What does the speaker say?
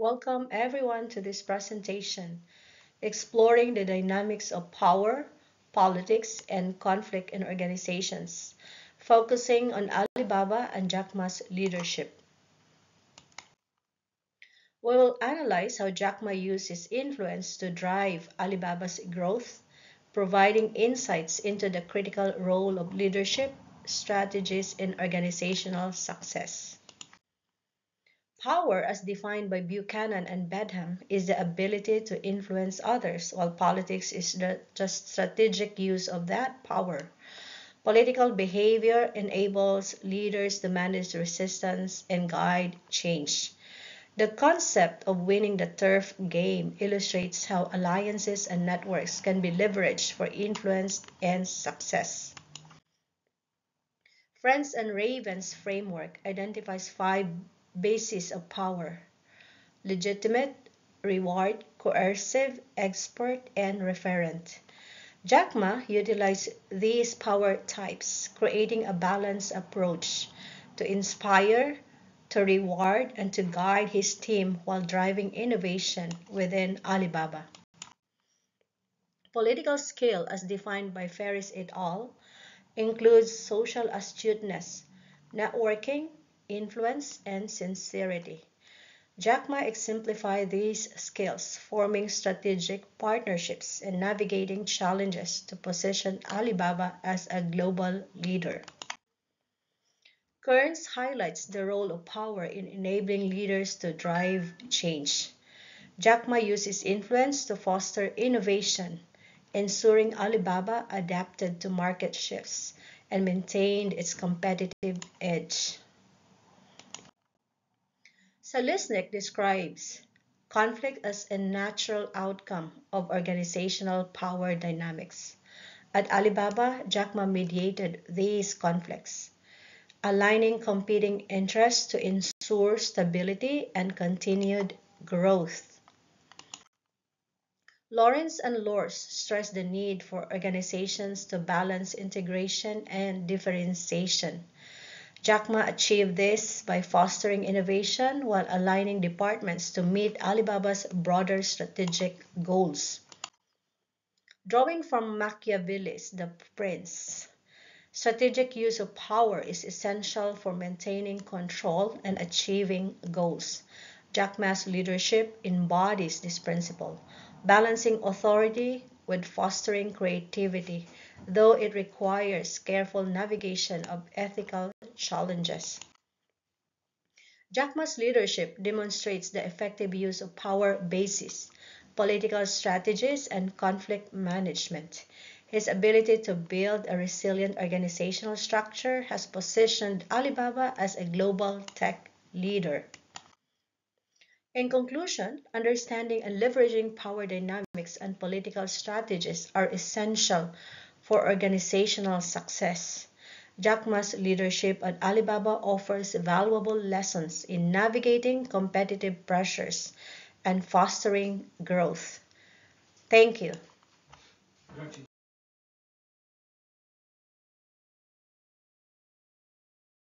Welcome everyone to this presentation, exploring the dynamics of power, politics, and conflict in organizations, focusing on Alibaba and Jack Ma's leadership. We will analyze how Jack Ma used his influence to drive Alibaba's growth, providing insights into the critical role of leadership strategies in organizational success. Power, as defined by Buchanan and Bedham, is the ability to influence others, while politics is the just strategic use of that power. Political behavior enables leaders to manage resistance and guide change. The concept of winning the turf game illustrates how alliances and networks can be leveraged for influence and success. Friends and Ravens framework identifies five bases of power: legitimate, reward, coercive, expert, and referent. Jack Ma utilized these power types, creating a balanced approach to inspire, to reward, and to guide his team while driving innovation within Alibaba. Political skill, as defined by Ferris et al., includes social astuteness, networking, influence, and sincerity. Jack Ma exemplified these skills, forming strategic partnerships and navigating challenges to position Alibaba as a global leader. Kearns highlights the role of power in enabling leaders to drive change. Jack Ma used his influence to foster innovation, ensuring Alibaba adapted to market shifts and maintained its competitive edge. Selesnik describes conflict as a natural outcome of organizational power dynamics. At Alibaba, Jack Ma mediated these conflicts, aligning competing interests to ensure stability and continued growth. Lawrence and Lors stress the need for organizations to balance integration and differentiation. Jack Ma achieved this by fostering innovation while aligning departments to meet Alibaba's broader strategic goals. Drawing from Machiavelli's The Prince, strategic use of power is essential for maintaining control and achieving goals. Jack Ma's leadership embodies this principle, balancing authority with fostering creativity, though it requires careful navigation of ethical challenges. Jack Ma's leadership demonstrates the effective use of power bases, political strategies, and conflict management. His ability to build a resilient organizational structure has positioned Alibaba as a global tech leader. In conclusion, understanding and leveraging power dynamics and political strategies are essential for organizational success. Jack Ma's leadership at Alibaba offers valuable lessons in navigating competitive pressures and fostering growth. Thank you.